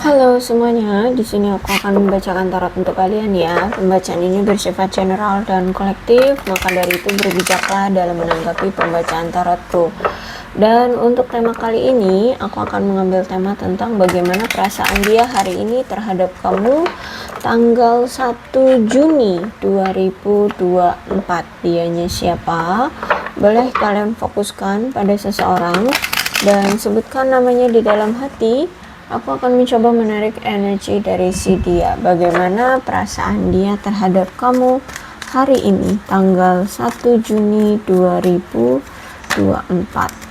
Halo semuanya, di sini aku akan membacakan tarot untuk kalian ya. Pembacaan ini bersifat general dan kolektif, maka dari itu berbijaklah dalam menanggapi pembacaan tarotku. Dan untuk tema kali ini, aku akan mengambil tema tentang bagaimana perasaan dia hari ini terhadap kamu tanggal 1 Juni 2024. Dianya siapa? Boleh kalian fokuskan pada seseorang dan sebutkan namanya di dalam hati. Aku akan mencoba menarik energi dari si dia. Bagaimana perasaan dia terhadap kamu hari ini, tanggal 1 Juni 2024.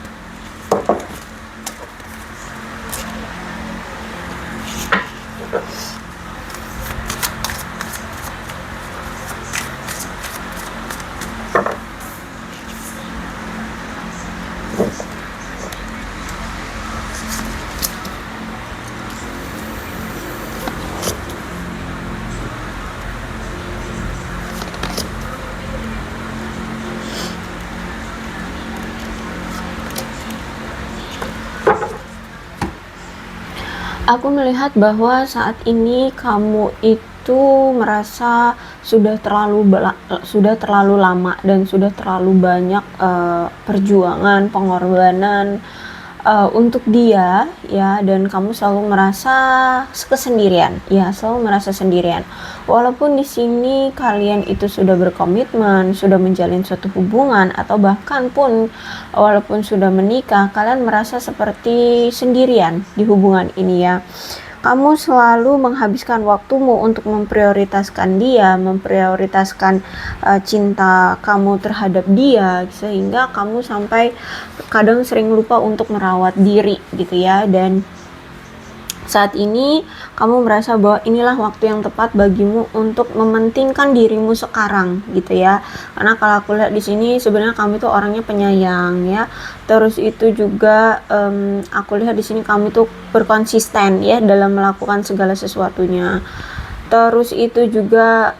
Aku melihat bahwa saat ini kamu itu merasa sudah terlalu lama dan sudah terlalu banyak perjuangan, pengorbanan untuk dia ya, dan kamu selalu merasa kesendirian ya, selalu merasa sendirian. Walaupun di sini kalian itu sudah berkomitmen, sudah menjalin suatu hubungan, atau bahkan pun walaupun sudah menikah, kalian merasa seperti sendirian di hubungan ini ya. Kamu selalu menghabiskan waktumu untuk memprioritaskan dia, memprioritaskan cinta kamu terhadap dia, sehingga kamu sampai kadang sering lupa untuk merawat diri gitu ya. Dan saat ini kamu merasa bahwa inilah waktu yang tepat bagimu untuk mementingkan dirimu sekarang gitu ya. Karena kalau aku lihat di sini sebenarnya kamu itu orangnya penyayang ya. Terus itu juga aku lihat di sini kamu itu berkonsisten ya dalam melakukan segala sesuatunya. Terus itu juga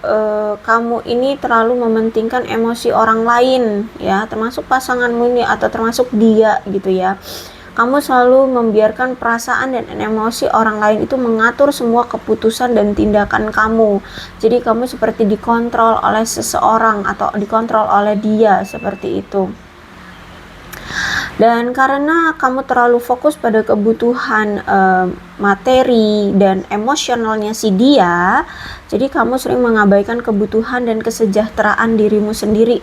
kamu ini terlalu mementingkan emosi orang lain ya, termasuk pasanganmu ini atau termasuk dia gitu ya. Kamu selalu membiarkan perasaan dan emosi orang lain itu mengatur semua keputusan dan tindakan kamu. Jadi kamu seperti dikontrol oleh seseorang atau dikontrol oleh dia, seperti itu. Dan karena kamu terlalu fokus pada kebutuhan materi dan emosionalnya si dia, jadi kamu sering mengabaikan kebutuhan dan kesejahteraan dirimu sendiri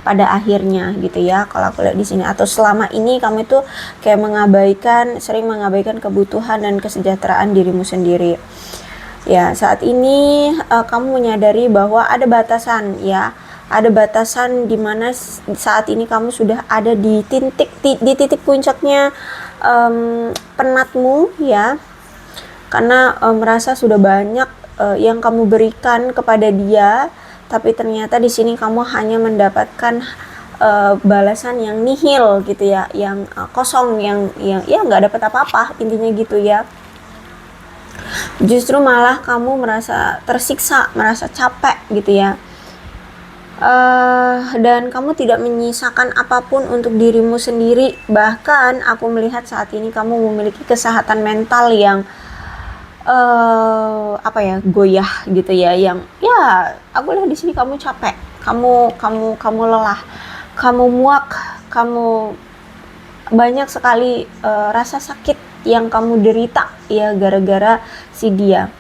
pada akhirnya gitu ya. Kalau aku lihat di sini, atau selama ini kamu itu kayak sering mengabaikan kebutuhan dan kesejahteraan dirimu sendiri. Ya, saat ini kamu menyadari bahwa ada batasan ya. Ada batasan di mana saat ini kamu sudah ada di titik puncaknya penatmu ya, karena merasa sudah banyak yang kamu berikan kepada dia, tapi ternyata di sini kamu hanya mendapatkan balasan yang nihil gitu ya, yang kosong, yang ya nggak dapat apa-apa intinya gitu ya. Justru malah kamu merasa tersiksa, merasa capek gitu ya. Dan kamu tidak menyisakan apapun untuk dirimu sendiri. Bahkan aku melihat saat ini kamu memiliki kesehatan mental yang goyah gitu ya, yang ya aku lihat di sini kamu capek, kamu lelah, kamu muak, kamu banyak sekali rasa sakit yang kamu derita ya gara-gara si dia.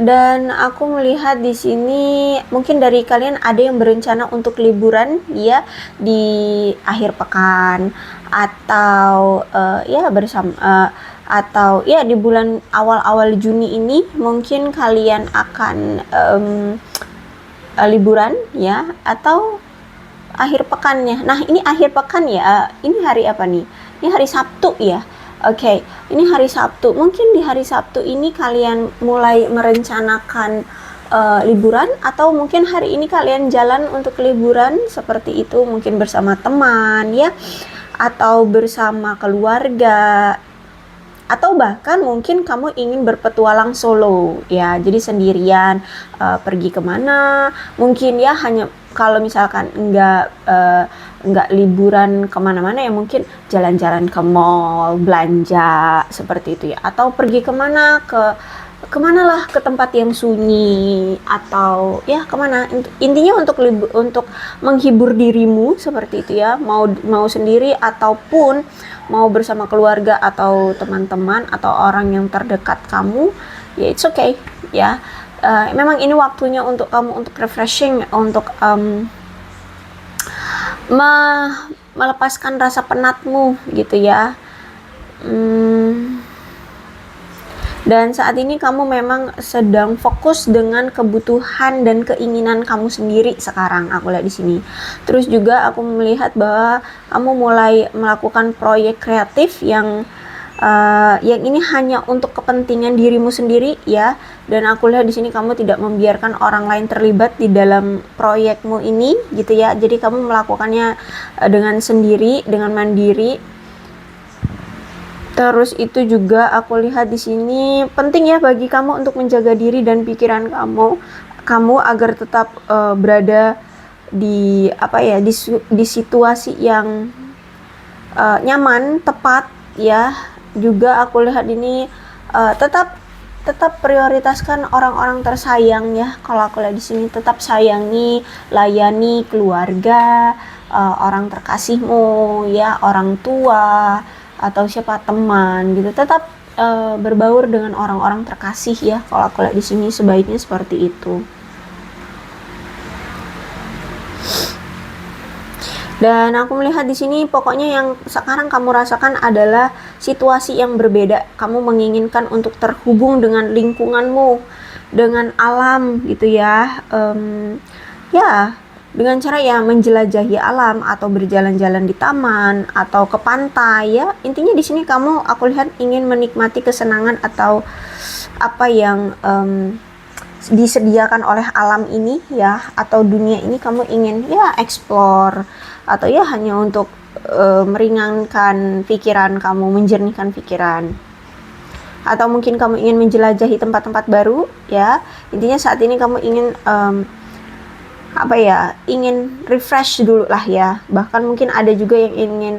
Dan aku melihat di sini mungkin dari kalian ada yang berencana untuk liburan ya di akhir pekan, atau ya bersama atau ya di bulan awal-awal Juni ini mungkin kalian akan liburan ya, atau akhir pekannya. Nah, ini akhir pekan ya. Ini hari apa nih? Ini hari Sabtu ya. Oke, ini hari Sabtu. Mungkin di hari Sabtu ini kalian mulai merencanakan liburan, atau mungkin hari ini kalian jalan untuk liburan seperti itu, mungkin bersama teman ya, atau bersama keluarga, atau bahkan mungkin kamu ingin berpetualang solo ya, jadi sendirian pergi kemana, mungkin ya hanya kalau misalkan enggak nggak liburan kemana-mana ya, mungkin jalan-jalan ke mall, belanja seperti itu ya, atau pergi kemana lah, ke tempat yang sunyi, atau ya kemana, intinya untuk menghibur dirimu seperti itu ya, mau sendiri ataupun mau bersama keluarga atau teman-teman atau orang yang terdekat kamu, ya it's okay ya. Memang ini waktunya untuk kamu untuk refreshing, untuk melepaskan rasa penatmu gitu ya. Dan saat ini kamu memang sedang fokus dengan kebutuhan dan keinginan kamu sendiri sekarang, aku lihat di sini. Terus juga aku melihat bahwa kamu mulai melakukan proyek kreatif yang ini hanya untuk kepentingan dirimu sendiri ya. Dan aku lihat di sini kamu tidak membiarkan orang lain terlibat di dalam proyekmu ini gitu ya. Jadi kamu melakukannya dengan sendiri, dengan mandiri. Terus itu juga aku lihat di sini penting ya bagi kamu untuk menjaga diri dan pikiran kamu agar tetap berada di di situasi yang nyaman, tepat ya. Juga aku lihat ini tetap prioritaskan orang-orang tersayang ya. Kalau aku lihat di sini tetap sayangi, layani keluarga, orang terkasihmu ya, orang tua atau siapa teman gitu. Tetap berbaur dengan orang-orang terkasih ya. Kalau aku lihat di sini sebaiknya seperti itu. Dan aku melihat di sini pokoknya yang sekarang kamu rasakan adalah situasi yang berbeda. Kamu menginginkan untuk terhubung dengan lingkunganmu, dengan alam gitu ya. Ya, dengan cara ya menjelajahi alam atau berjalan-jalan di taman atau ke pantai ya. Intinya di sini aku lihat ingin menikmati kesenangan atau apa yang disediakan oleh alam ini ya, atau dunia ini kamu ingin ya explore, atau ya hanya untuk meringankan pikiran kamu, menjernihkan pikiran, atau mungkin kamu ingin menjelajahi tempat-tempat baru ya. Intinya saat ini kamu ingin ingin refresh dulu lah ya. Bahkan mungkin ada juga yang ingin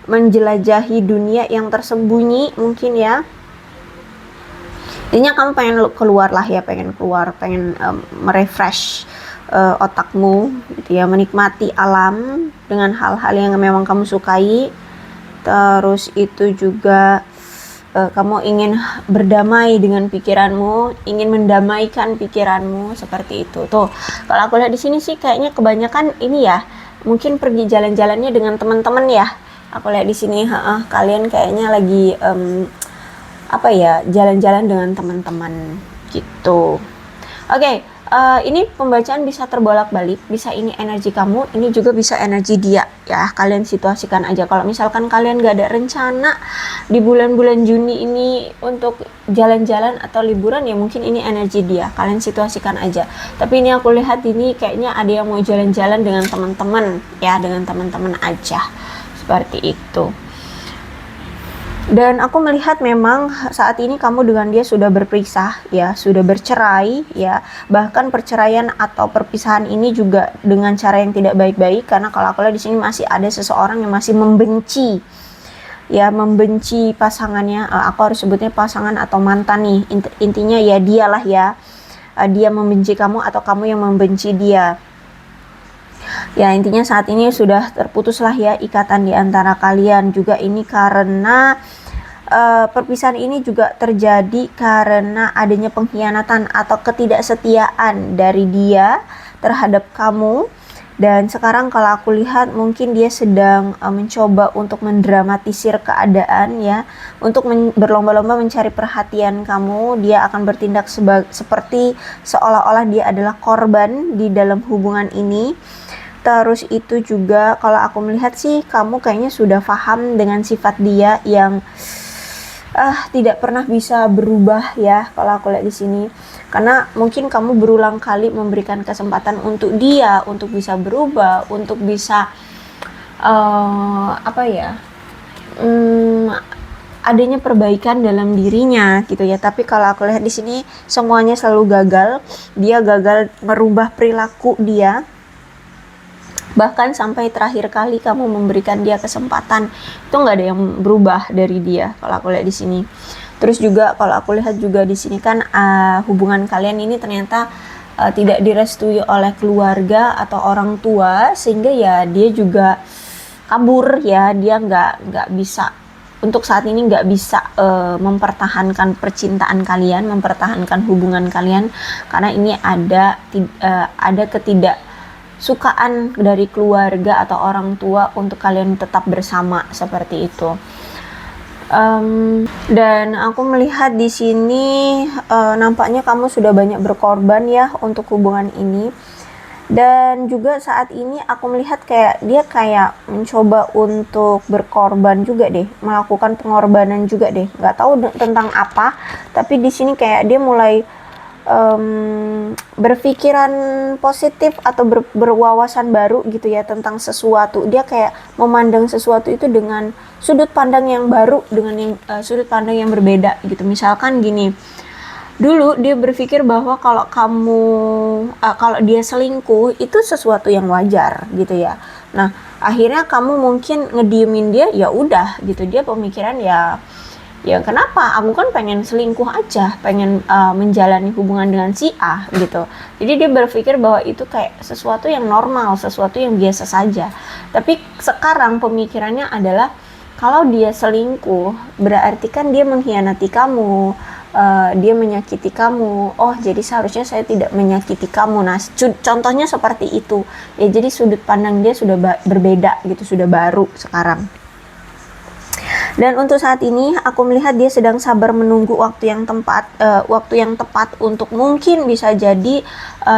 menjelajahi dunia yang tersembunyi mungkin ya. Intinya kamu pengen keluar lah ya, pengen merefresh otakmu gitu ya, menikmati alam dengan hal-hal yang memang kamu sukai. Terus itu juga kamu ingin berdamai dengan pikiranmu, ingin mendamaikan pikiranmu seperti itu. Tuh, kalau aku lihat di sini sih kayaknya kebanyakan ini ya, mungkin pergi jalan-jalannya dengan teman-teman ya. Aku lihat di sini kalian kayaknya lagi jalan-jalan dengan teman-teman gitu. Oke. Ini pembacaan bisa terbolak-balik, bisa ini energi kamu, ini juga bisa energi dia ya. Kalian situasikan aja. Kalau misalkan kalian gak ada rencana di bulan-bulan Juni ini untuk jalan-jalan atau liburan, ya mungkin ini energi dia. Kalian situasikan aja. Tapi ini aku lihat ini kayaknya ada yang mau jalan-jalan dengan teman-teman ya, dengan teman-teman aja seperti itu. Dan aku melihat memang saat ini kamu dengan dia sudah berpisah ya, sudah bercerai ya. Bahkan perceraian atau perpisahan ini juga dengan cara yang tidak baik-baik, karena kalau aku lihat di sini masih ada seseorang yang masih membenci ya, membenci pasangannya. Aku harus sebutnya pasangan atau mantan nih. Intinya ya dialah ya. Dia membenci kamu atau kamu yang membenci dia. Ya, intinya saat ini sudah terputuslah ya ikatan di antara kalian. Juga ini karena perpisahan ini juga terjadi karena adanya pengkhianatan atau ketidaksetiaan dari dia terhadap kamu. Dan sekarang kalau aku lihat mungkin dia sedang mencoba untuk mendramatisir keadaan ya, untuk berlomba-lomba mencari perhatian kamu. Dia akan bertindak seperti seolah-olah dia adalah korban di dalam hubungan ini. Terus itu juga kalau aku melihat sih kamu kayaknya sudah paham dengan sifat dia yang tidak pernah bisa berubah ya, kalau aku lihat di sini. Karena mungkin kamu berulang kali memberikan kesempatan untuk dia untuk bisa berubah, untuk bisa adanya perbaikan dalam dirinya gitu ya. Tapi kalau aku lihat di sini semuanya selalu gagal. Dia gagal merubah perilaku dia. Bahkan sampai terakhir kali kamu memberikan dia kesempatan, itu nggak ada yang berubah dari dia kalau aku lihat di sini. Terus juga kalau aku lihat juga di sini kan hubungan kalian ini ternyata tidak direstui oleh keluarga atau orang tua, sehingga ya dia juga kabur ya, dia nggak bisa untuk saat ini nggak bisa mempertahankan percintaan kalian, mempertahankan hubungan kalian, karena ini ada ketidaksukaan dari keluarga atau orang tua untuk kalian tetap bersama seperti itu. Dan aku melihat di sini nampaknya kamu sudah banyak berkorban ya untuk hubungan ini. Dan juga saat ini aku melihat kayak dia kayak mencoba untuk berkorban juga deh, melakukan pengorbanan juga deh. Nggak tahu tentang apa, tapi di sini kayak dia mulai berpikiran positif atau berwawasan baru gitu ya tentang sesuatu. Dia kayak memandang sesuatu itu dengan sudut pandang yang baru, dengan sudut pandang yang berbeda gitu. Misalkan gini, dulu dia berpikir bahwa kalau dia selingkuh itu sesuatu yang wajar gitu ya. Nah, akhirnya kamu mungkin ngediemin dia, ya udah gitu. Dia pemikiran ya kenapa, aku kan pengen selingkuh aja, pengen menjalani hubungan dengan si A gitu. Jadi dia berpikir bahwa itu kayak sesuatu yang normal, sesuatu yang biasa saja. Tapi sekarang pemikirannya adalah kalau dia selingkuh berarti kan dia mengkhianati kamu, dia menyakiti kamu. Oh, jadi seharusnya saya tidak menyakiti kamu. Nah, contohnya seperti itu ya. Jadi sudut pandang dia sudah berbeda gitu, sudah baru sekarang. Dan untuk saat ini aku melihat dia sedang sabar menunggu waktu yang tepat untuk mungkin bisa jadi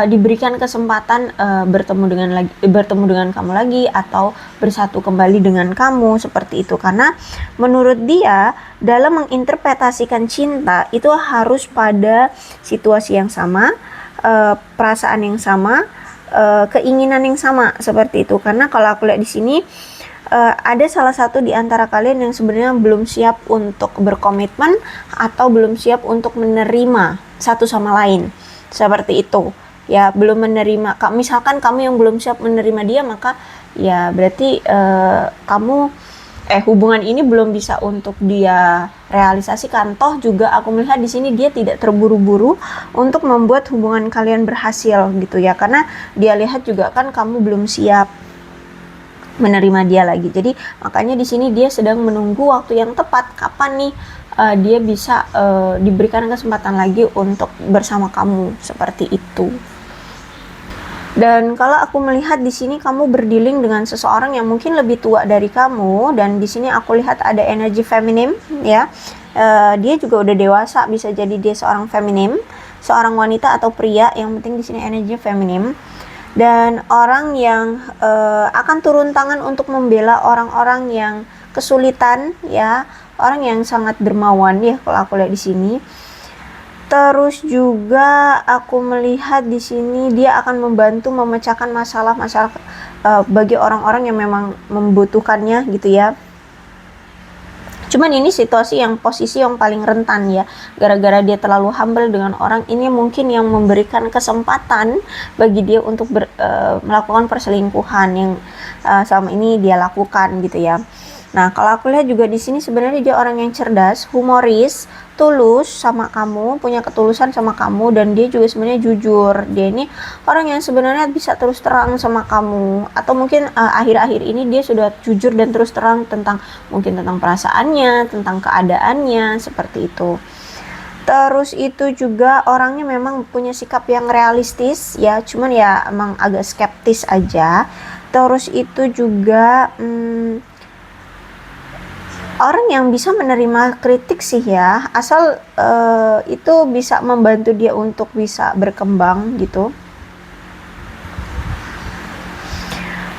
diberikan kesempatan bertemu dengan kamu lagi atau bersatu kembali dengan kamu seperti itu. Karena menurut dia dalam menginterpretasikan cinta itu harus pada situasi yang sama, perasaan yang sama, keinginan yang sama seperti itu. Karena kalau aku lihat di sini ada salah satu di antara kalian yang sebenarnya belum siap untuk berkomitmen atau belum siap untuk menerima satu sama lain seperti itu ya. Belum menerima, misalkan kamu yang belum siap menerima dia, maka ya berarti hubungan ini belum bisa untuk dia realisasikan. Toh juga aku melihat di sini dia tidak terburu-buru untuk membuat hubungan kalian berhasil gitu ya, karena dia lihat juga kan kamu belum siap menerima dia lagi. Jadi makanya di sini dia sedang menunggu waktu yang tepat, kapan nih dia bisa diberikan kesempatan lagi untuk bersama kamu seperti itu. Dan kalau aku melihat di sini kamu berdealing dengan seseorang yang mungkin lebih tua dari kamu, dan di sini aku lihat ada energi feminim ya. Dia juga udah dewasa, bisa jadi dia seorang feminim, seorang wanita atau pria, yang penting di sini energi feminim. Dan orang yang akan turun tangan untuk membela orang-orang yang kesulitan ya, orang yang sangat dermawan ya kalau aku lihat di sini. Terus juga aku melihat di sini dia akan membantu memecahkan masalah-masalah bagi orang-orang yang memang membutuhkannya gitu ya. Cuman ini posisi yang paling rentan ya, gara-gara dia terlalu humble dengan orang ini, mungkin yang memberikan kesempatan bagi dia untuk melakukan perselingkuhan yang selama ini dia lakukan gitu ya. Nah, kalau aku lihat juga di sini sebenarnya dia orang yang cerdas, humoris, tulus sama kamu, punya ketulusan sama kamu, dan dia juga sebenarnya jujur. Dia ini orang yang sebenarnya bisa terus terang sama kamu, atau mungkin akhir-akhir ini dia sudah jujur dan terus terang tentang perasaannya, tentang keadaannya seperti itu. Terus itu juga orangnya memang punya sikap yang realistis ya, cuman ya emang agak skeptis aja. Terus itu juga orang yang bisa menerima kritik sih ya, asal itu bisa membantu dia untuk bisa berkembang gitu.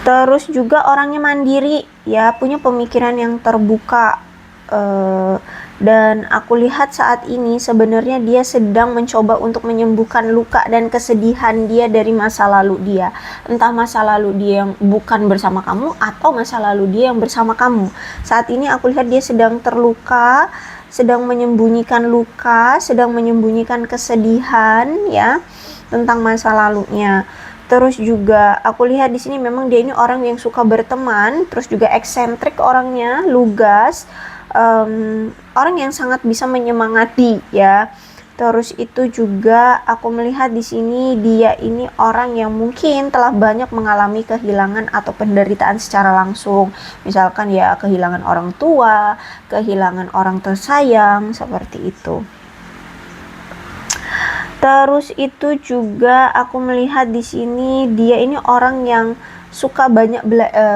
Terus juga orangnya mandiri ya, punya pemikiran yang terbuka, dan aku lihat saat ini sebenarnya dia sedang mencoba untuk menyembuhkan luka dan kesedihan dia dari masa lalu dia. Entah masa lalu dia yang bukan bersama kamu atau masa lalu dia yang bersama kamu. Saat ini aku lihat dia sedang terluka, sedang menyembunyikan luka, sedang menyembunyikan kesedihan ya tentang masa lalunya. Terus juga aku lihat di sini memang dia ini orang yang suka berteman, terus juga eksentrik orangnya, lugas, orang yang sangat bisa menyemangati ya. Terus itu juga aku melihat di sini dia ini orang yang mungkin telah banyak mengalami kehilangan atau penderitaan secara langsung. Misalkan ya kehilangan orang tua, kehilangan orang tersayang, seperti itu. Terus itu juga aku melihat di sini dia ini orang yang suka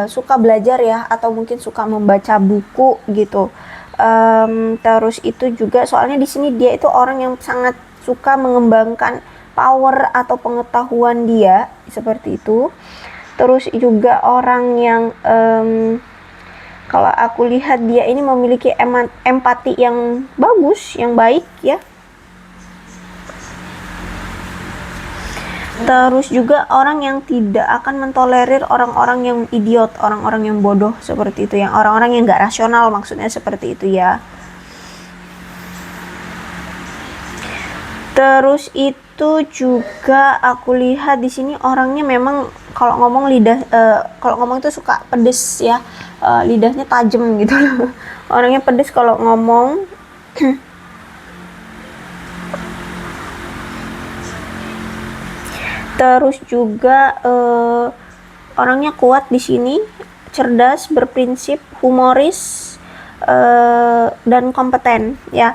suka belajar ya, atau mungkin suka membaca buku gitu. Terus itu juga soalnya di sini dia itu orang yang sangat suka mengembangkan power atau pengetahuan dia, seperti itu. Terus juga orang yang kalau aku lihat dia ini memiliki empati yang bagus, yang baik ya. Terus juga orang yang tidak akan mentolerir orang-orang yang idiot, orang-orang yang bodoh, seperti itu, yang orang-orang yang gak rasional, maksudnya seperti itu ya. Terus itu juga aku lihat di sini orangnya memang kalau ngomong kalau ngomong itu suka pedes ya, lidahnya tajam gitu loh. Orangnya pedes kalau ngomong. Terus juga orangnya kuat di sini, cerdas, berprinsip, humoris, dan kompeten ya.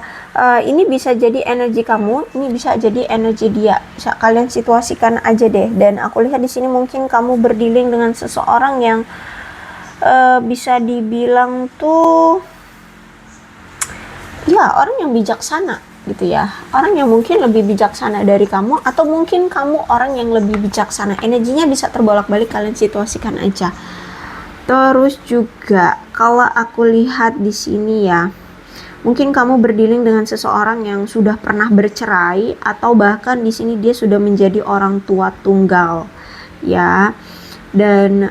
Ini bisa jadi energi kamu, ini bisa jadi energi dia. Bisa kalian situasikan aja deh. Dan aku lihat di sini mungkin kamu berdealing dengan seseorang yang bisa dibilang tuh ya orang yang bijaksana gitu ya, orang yang mungkin lebih bijaksana dari kamu, atau mungkin kamu orang yang lebih bijaksana. Energinya bisa terbolak-balik, kalian situasikan aja. Terus juga kalau aku lihat di sini ya, mungkin kamu berdealing dengan seseorang yang sudah pernah bercerai, atau bahkan di sini dia sudah menjadi orang tua tunggal ya. Dan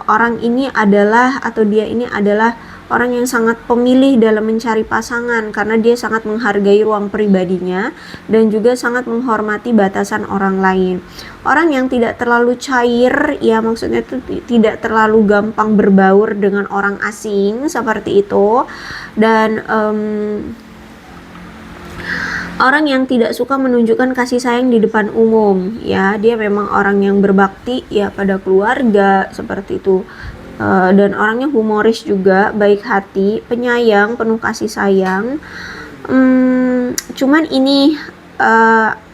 orang ini adalah, atau dia ini adalah orang yang sangat pemilih dalam mencari pasangan, karena dia sangat menghargai ruang pribadinya dan juga sangat menghormati batasan orang lain. Orang yang tidak terlalu cair ya, maksudnya itu tidak terlalu gampang berbaur dengan orang asing, seperti itu. Dan orang yang tidak suka menunjukkan kasih sayang di depan umum ya. Dia memang orang yang berbakti ya pada keluarga, seperti itu. Dan orangnya humoris juga, baik hati, penyayang, penuh kasih sayang. Cuman ini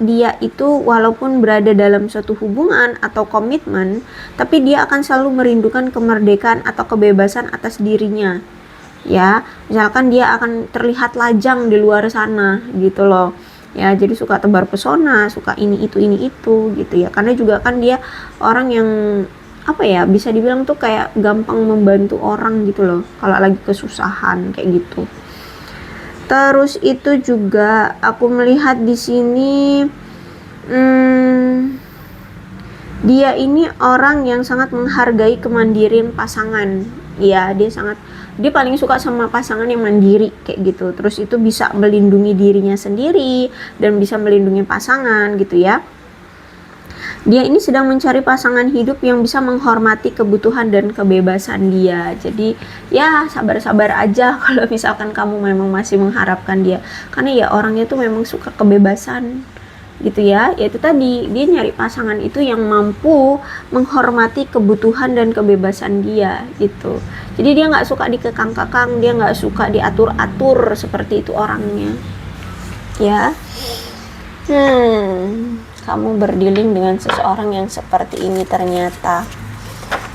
dia itu walaupun berada dalam suatu hubungan atau komitmen, tapi dia akan selalu merindukan kemerdekaan atau kebebasan atas dirinya ya. Misalkan dia akan terlihat lajang di luar sana gitu loh ya, jadi suka tebar pesona, suka ini itu gitu ya, karena juga kan dia orang yang apa ya, bisa dibilang tuh kayak gampang membantu orang gitu loh kalau lagi kesusahan kayak gitu. Terus itu juga aku melihat di sini dia ini orang yang sangat menghargai kemandirian pasangan ya. Dia paling suka sama pasangan yang mandiri kayak gitu. Terus itu bisa melindungi dirinya sendiri dan bisa melindungi pasangan gitu ya. Dia ini sedang mencari pasangan hidup yang bisa menghormati kebutuhan dan kebebasan dia. Jadi ya sabar-sabar aja kalau misalkan kamu memang masih mengharapkan dia, karena ya orangnya tuh memang suka kebebasan gitu ya. Yaitu tadi, dia nyari pasangan itu yang mampu menghormati kebutuhan dan kebebasan dia gitu. Jadi dia nggak suka dikekang-kekang, dia nggak suka diatur-atur, seperti itu orangnya ya. Kamu berdealing dengan seseorang yang seperti ini ternyata.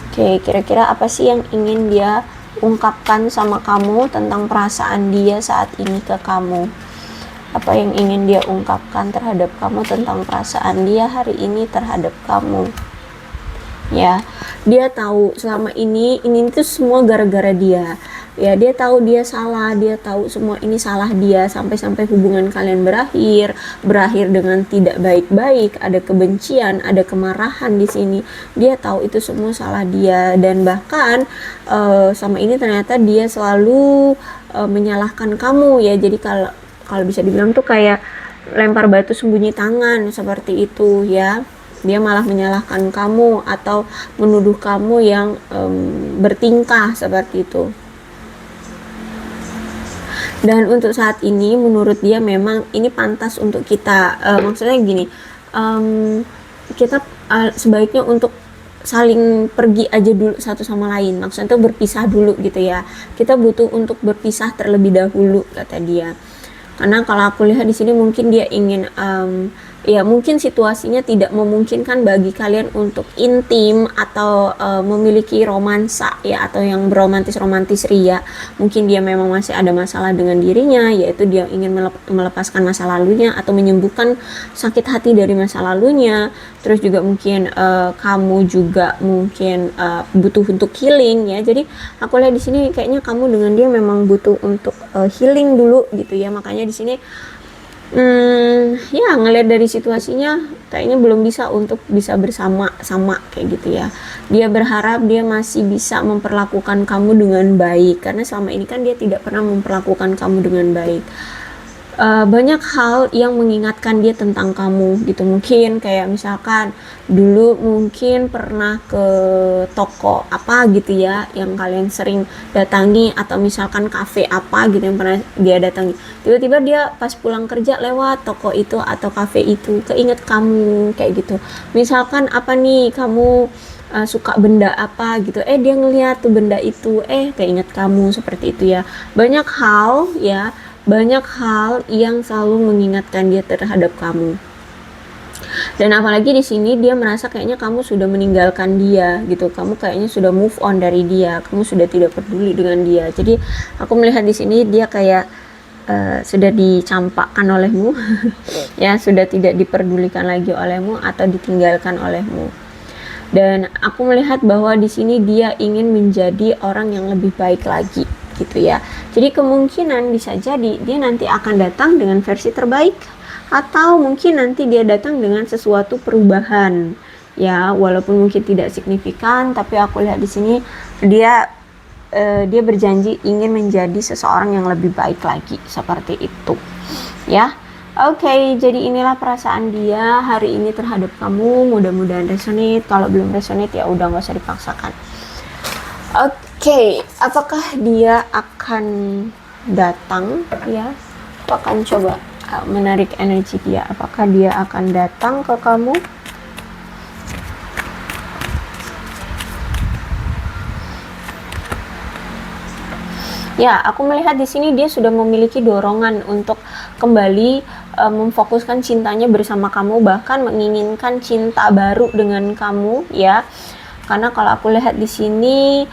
Oke, kira-kira apa sih yang ingin dia ungkapkan sama kamu tentang perasaan dia saat ini ke kamu? Apa yang ingin dia ungkapkan terhadap kamu tentang perasaan dia hari ini terhadap kamu? Ya, dia tahu selama ini tuh semua gara-gara dia. Ya, dia tahu dia salah, dia tahu semua ini salah dia, sampai-sampai hubungan kalian berakhir dengan tidak baik-baik, ada kebencian, ada kemarahan di sini. Dia tahu itu semua salah dia, dan bahkan sama ini ternyata dia selalu menyalahkan kamu ya. Jadi kalau bisa dibilang tuh kayak lempar batu sembunyi tangan, seperti itu ya. dia malah menyalahkan kamu atau menuduh kamu yang bertingkah seperti itu. Dan untuk saat ini menurut dia memang ini pantas untuk kita, maksudnya gini, kita sebaiknya untuk saling pergi aja dulu satu sama lain, maksudnya itu berpisah dulu gitu ya, kita butuh untuk berpisah terlebih dahulu kata dia. Karena kalau aku lihat di sini mungkin dia ingin ya mungkin situasinya tidak memungkinkan bagi kalian untuk intim atau memiliki romansa ya, atau yang beromantis-romantis ria. Mungkin dia memang masih ada masalah dengan dirinya, yaitu dia ingin melepaskan masa lalunya atau menyembuhkan sakit hati dari masa lalunya. Terus juga mungkin kamu juga mungkin butuh untuk healing ya. Jadi aku lihat di sini kayaknya kamu dengan dia memang butuh untuk healing dulu gitu ya. Makanya di sini ya ngelihat dari situasinya kayaknya belum bisa untuk bisa bersama-sama kayak gitu ya. Dia berharap dia masih bisa memperlakukan kamu dengan baik, karena selama ini kan dia tidak pernah memperlakukan kamu dengan baik. Banyak hal yang mengingatkan dia tentang kamu gitu, mungkin kayak misalkan dulu mungkin pernah ke toko apa gitu ya yang kalian sering datangi, atau misalkan kafe apa gitu yang pernah dia datangi, tiba-tiba dia pas pulang kerja lewat toko itu atau kafe itu, keinget kamu kayak gitu. Misalkan apa nih, kamu suka benda apa gitu, dia ngeliat tuh benda itu, keinget kamu, seperti itu ya. Banyak hal ya, banyak hal yang selalu mengingatkan dia terhadap kamu. Dan apalagi di sini dia merasa kayaknya kamu sudah meninggalkan dia gitu, kamu kayaknya sudah move on dari dia, kamu sudah tidak peduli dengan dia. Jadi aku melihat di sini dia kayak sudah dicampakkan olehmu ya, sudah tidak diperdulikan lagi olehmu atau ditinggalkan olehmu. Dan aku melihat bahwa di sini dia ingin menjadi orang yang lebih baik lagi gitu ya. Jadi kemungkinan bisa jadi dia nanti akan datang dengan versi terbaik, atau mungkin nanti dia datang dengan sesuatu perubahan ya, walaupun mungkin tidak signifikan, tapi aku lihat di sini dia berjanji ingin menjadi seseorang yang lebih baik lagi, seperti itu ya. Oke, jadi inilah perasaan dia hari ini terhadap kamu. Mudah-mudahan resonate. Kalau belum resonate ya udah, nggak usah dipaksakan. Oke, apakah dia akan datang ya? Aku akan coba menarik energi dia. Apakah dia akan datang ke kamu? Ya, aku melihat di sini dia sudah memiliki dorongan untuk kembali memfokuskan cintanya bersama kamu, bahkan menginginkan cinta baru dengan kamu ya. Karena kalau aku lihat di sini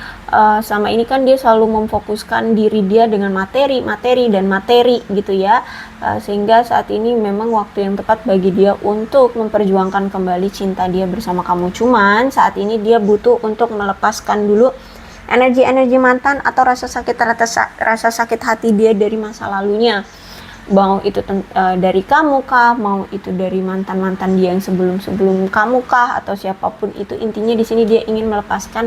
selama ini kan dia selalu memfokuskan diri dia dengan materi gitu ya, sehingga saat ini memang waktu yang tepat bagi dia untuk memperjuangkan kembali cinta dia bersama kamu. Cuman saat ini dia butuh untuk melepaskan dulu energi mantan atau rasa sakit hati dia dari masa lalunya. Mau itu dari kamu kah, mau itu dari mantan dia yang sebelum kamu kah, atau siapapun itu, intinya di sini dia ingin melepaskan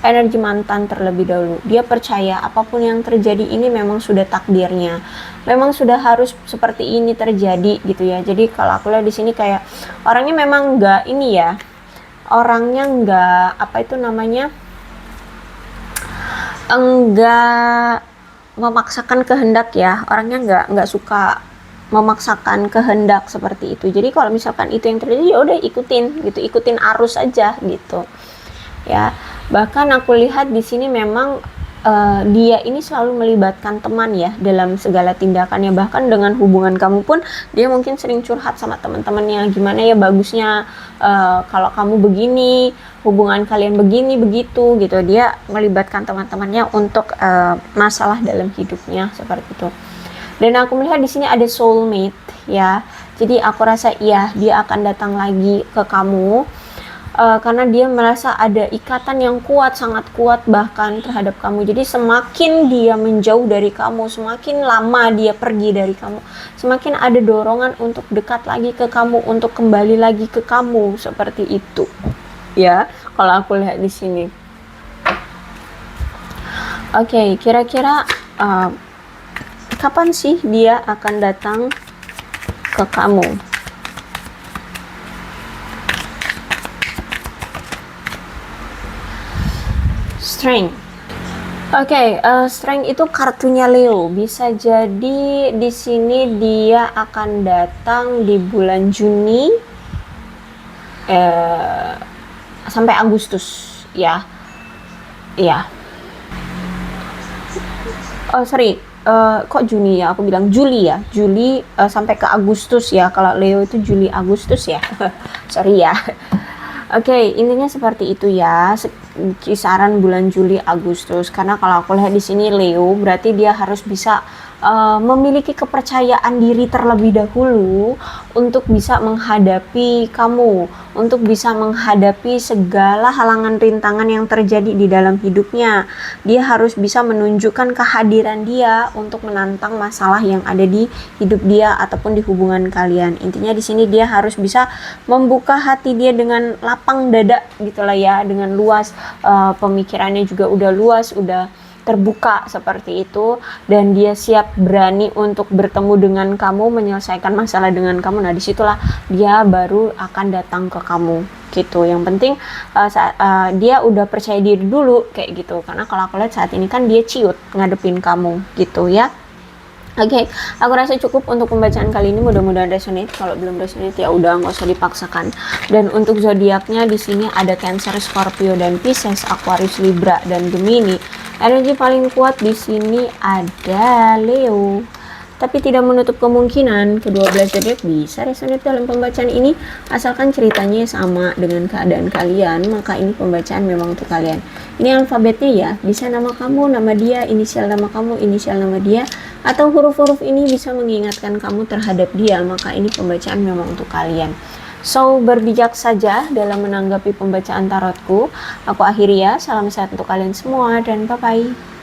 energi mantan terlebih dahulu. Dia percaya apapun yang terjadi ini memang sudah takdirnya, memang sudah harus seperti ini terjadi gitu ya. Jadi kalau aku lihat di sini kayak orangnya memang nggak ini ya, orangnya nggak enggak memaksakan kehendak ya, orangnya nggak suka memaksakan kehendak seperti itu. Jadi kalau misalkan itu yang terjadi ya udah ikutin arus aja gitu ya. Bahkan aku lihat di sini memang dia ini selalu melibatkan teman ya dalam segala tindakannya. Bahkan dengan hubungan kamu pun dia mungkin sering curhat sama teman-temannya, gimana ya bagusnya kalau kamu begini, hubungan kalian begini begitu gitu. Dia melibatkan teman-temannya untuk masalah dalam hidupnya seperti itu. Dan aku melihat di sini ada soulmate ya. Jadi aku rasa iya, dia akan datang lagi ke kamu karena dia merasa ada ikatan yang kuat, sangat kuat bahkan terhadap kamu. Jadi semakin dia menjauh dari kamu, semakin lama dia pergi dari kamu, semakin ada dorongan untuk dekat lagi ke kamu, untuk kembali lagi ke kamu, seperti itu ya kalau aku lihat di sini. Oke, kira-kira kapan sih dia akan datang ke kamu? Strength. Oke, strength itu kartunya Leo. Bisa jadi di sini dia akan datang di bulan Juni sampai Agustus ya. Iya. Oh, sorry. Kok Juni ya? Aku bilang Juli ya. Juli sampai ke Agustus ya. Kalau Leo itu Juli Agustus ya. Sorry ya. Oke, intinya seperti itu ya. Kisaran bulan Juli Agustus. Karena kalau aku lihat di sini Leo, berarti dia harus bisa memiliki kepercayaan diri terlebih dahulu untuk bisa menghadapi kamu, untuk bisa menghadapi segala halangan rintangan yang terjadi di dalam hidupnya. Dia harus bisa menunjukkan kehadiran dia untuk menantang masalah yang ada di hidup dia ataupun di hubungan kalian. Intinya di sini dia harus bisa membuka hati dia dengan lapang dada gitulah ya, dengan luas, pemikirannya juga udah luas, udah terbuka seperti itu, dan dia siap berani untuk bertemu dengan kamu, menyelesaikan masalah dengan kamu. Nah disitulah dia baru akan datang ke kamu gitu. Yang penting dia udah percaya diri dulu kayak gitu, karena kalau aku lihat saat ini kan dia ciut ngadepin kamu gitu ya. Oke, aku rasa cukup untuk pembacaan kali ini. Mudah-mudahan resonate. Kalau belum resonate ya udah, nggak usah dipaksakan. Dan untuk zodiaknya di sini ada Cancer, Scorpio, dan Pisces, Aquarius, Libra, dan Gemini. Energi paling kuat di sini ada Leo. Tapi tidak menutup kemungkinan kedua belas zodiak bisa resonate dalam pembacaan ini, asalkan ceritanya sama dengan keadaan kalian, maka ini pembacaan memang untuk kalian. Ini alfabetnya ya, bisa nama kamu, nama dia, inisial nama kamu, inisial nama dia, atau huruf-huruf ini bisa mengingatkan kamu terhadap dia, maka ini pembacaan memang untuk kalian. So, berbijak saja dalam menanggapi pembacaan tarotku. Aku akhiri ya, salam sehat untuk kalian semua dan bye-bye.